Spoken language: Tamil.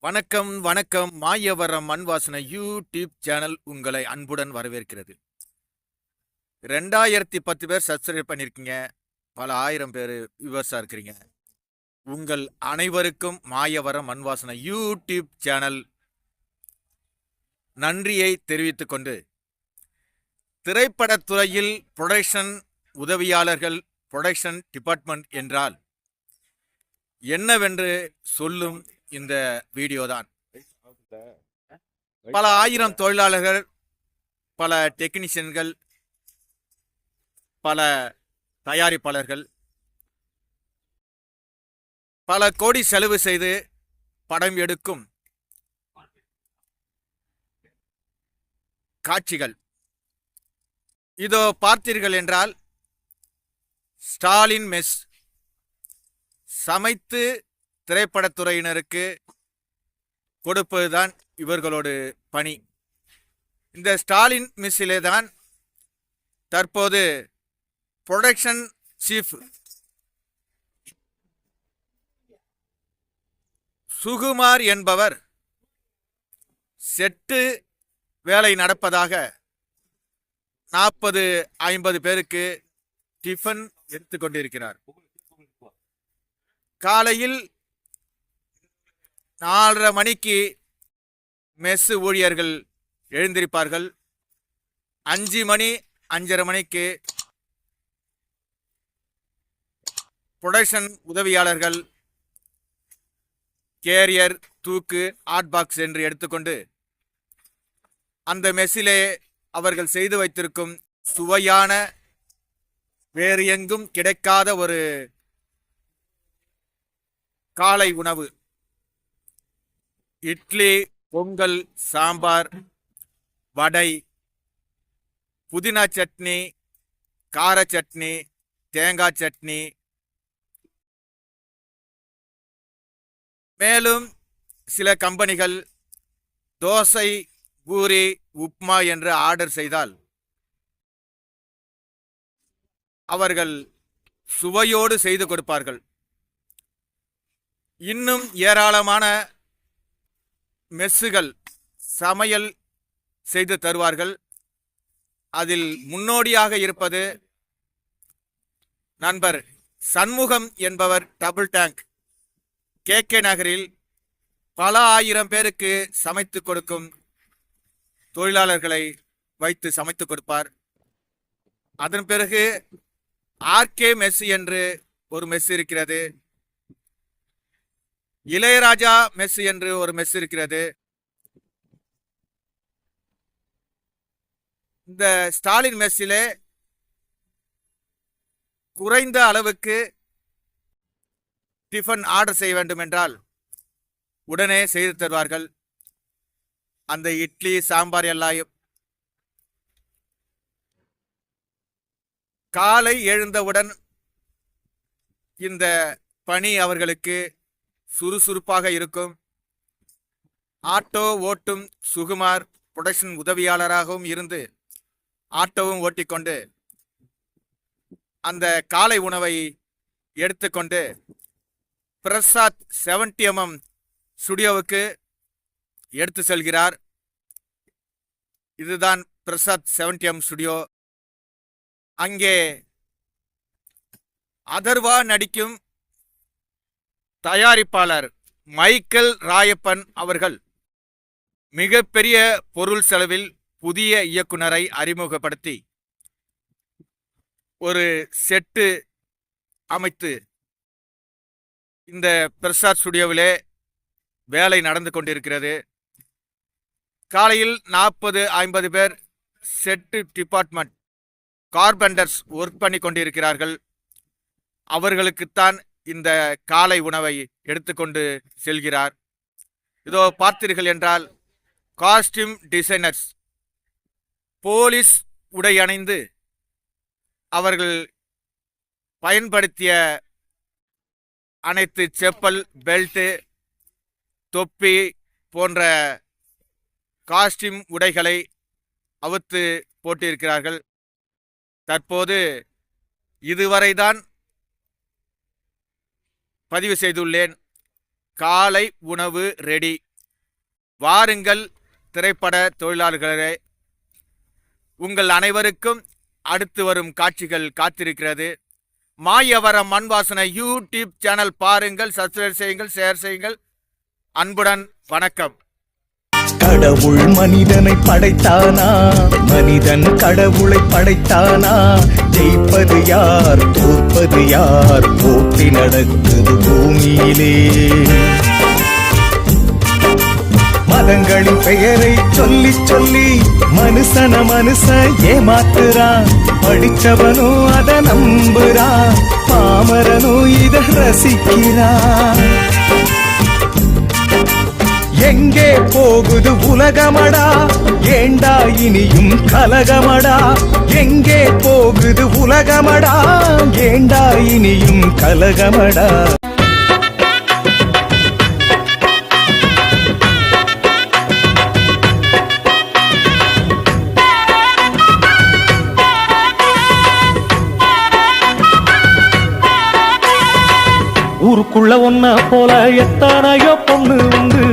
வணக்கம் வணக்கம். மாயவரம் மண் வாசனை யூடியூப் சேனல் உங்களை அன்புடன் வரவேற்கிறது. 2010 பேர் சப்ஸ்கிரைப் பண்ணியிருக்கீங்க. பல ஆயிரம் பேர் வியூவர்ஸாக இருக்கிறீங்க. உங்கள் அனைவருக்கும் மாயவரம் மண் வாசனை யூடியூப் சேனல் நன்றியை தெரிவித்துக் கொண்டு, திரைப்படத்துறையில் புரொடக்ஷன் உதவியாளர்கள், புரொடக்ஷன் டிபார்ட்மெண்ட் என்றால் என்னவென்று சொல்லும் இந்த வீடியோ தான். பல ஆயிரம் தொழிலாளர்கள், பல டெக்னீஷியன்கள், பல தயாரிப்பாளர்கள் பல கோடி செலவு செய்து படம் எடுக்கும் காட்சிகள். இதோ பார்த்தீர்கள் என்றால் ஸ்டாலின் மெஸ். சமைத்து திரைப்படத்துறையினருக்கு கொடுப்பதுதான் இவர்களோட பணி. இந்த ஸ்டாலின் மெஸ்ஸிலே தான் தற்போது புரொடக்ஷன் சீஃப் சுகுமார் என்பவர் செட்டு வேலை நடப்பதாக 40-50 பேருக்கு டிஃபன் எடுத்துக்கொண்டிருக்கிறார். காலையில் 4:30 மணிக்கு மெஸ் ஊழியர்கள் எழுந்திருப்பார்கள். 5 மணி 5:30 மணிக்கு புரொடக்ஷன் உதவியாளர்கள் கேரியர், தூக்கு, ஹாட் பாக்ஸ் என்று எடுத்துக்கொண்டு அந்த மெஸ்ஸிலே அவர்கள் செய்து வைத்திருக்கும் சுவையான, வேறு எங்கும் கிடைக்காத ஒரு காலை உணவு, இட்லி, பொங்கல், சாம்பார், வடை, புதினா சட்னி, கார சட்னி, தேங்காய் சட்னி, மேலும் சில கம்பெனிகள் தோசை, பூரி, உப்மா என்று ஆர்டர் செய்தால் அவர்கள் சுவையோடு செய்து கொடுப்பார்கள். இன்னும் ஏராளமான மெஸ்ஸுகள் சமையல் செய்து தருவார்கள். அதில் முன்னோடியாக இருப்பது நண்பர் சண்முகம் என்பவர். டபுள் டேங்க் KK நகரில் பல ஆயிரம் பேருக்கு சமைத்து கொடுக்கும் தொழிலாளர்களை வைத்து சமைத்து கொடுப்பார். அதன் பிறகு RK மெஸ் என்று ஒரு மெஸ் இருக்கிறது. இளையராஜா மெஸ் என்று ஒரு மெஸ் இருக்கிறது. இந்த ஸ்டாலின் மெஸ்ஸிலே குறைந்த அளவுக்கு டிஃபன் ஆர்டர் செய்ய வேண்டும் என்றால் உடனே செய்து தருவார்கள். அந்த இட்லி, சாம்பார் எல்லாம் காலை எழுந்தவுடன் இந்த பணி அவர்களுக்கு சுறுசுறுப்பாக இருக்கும். ஆட்டோ ஓட்டும் சுகுமார் புரொடக்ஷன் உதவியாளராகவும் இருந்து ஆட்டோவும் ஓட்டிக்கொண்டு அந்த காலை உணவை எடுத்துக்கொண்டு பிரசாத் 70mm ஸ்டுடியோவுக்கு எடுத்து செல்கிறார். இதுதான் பிரசாத் 70mm ஸ்டுடியோ. அங்கே அதர்வா நடிக்கும் தயாரிப்பாளர் மைக்கேல் ராயப்பன் அவர்கள் மிகப்பெரிய பொருள் செலவில் புதிய இயக்குனரை அறிமுகப்படுத்தி ஒரு செட்டு அமைத்து இந்த பிரசாத் ஸ்டுடியோவிலே வேலை நடந்து கொண்டிருக்கிறது. காலையில் 40-50 பேர் செட்டு டிபார்ட்மெண்ட் கார்பெண்டர்ஸ் ஒர்க் பண்ணி கொண்டிருக்கிறார்கள். அவர்களுக்குத்தான் இந்த காலை உணவை எடுத்துக்கொண்டு செல்கிறார். இதோ பார்த்தீர்கள் என்றால் காஸ்டியூம் டிசைனர்ஸ் போலீஸ் உடை அணிந்து அவர்கள் பயன்படுத்திய அனைத்து செப்பல், பெல்ட், தொப்பி போன்ற காஸ்டியூம் உடைகளை அவுத்து போட்டிருக்கிறார்கள். தற்போது இதுவரைதான் பதிவு செய்துள்ளேன். காலை உணவு ரெடி. வாருங்கள் திரைப்பட தொழிலாளர்களே, உங்கள் அனைவருக்கும் அடுத்து வரும் காட்சிகள் காத்திருக்கிறது. மாயவரம் மண் வாசனை யூடியூப் சேனல் பாருங்கள், சப்ஸ்கிரைப் செய்யுங்கள், ஷேர் செய்யுங்கள். அன்புடன் வணக்கம். கடவுள் மனிதனை படைத்தானா, மனிதன் கடவுளை படைத்தானா? ஜெயிப்பது யார், தோற்பது யார்? போட்டி நடக்குது பூமியிலே. மதங்களின் பெயரை சொல்லி சொல்லி மனுஷன் ஏமாத்துறான். படிச்சவனோ அத நம்புறான், பாமரனோ இத ரசிக்கிறான். எங்கே போகுது உலகமடா, ஏண்டா இனியும் கலகமடா? எங்கே போகுது உலகமடா, ஏண்டா இனியும் கலகமடா? ஊருக்குள்ள ஒன்ன போல எத்தனையோ பொண்ணு உண்டு,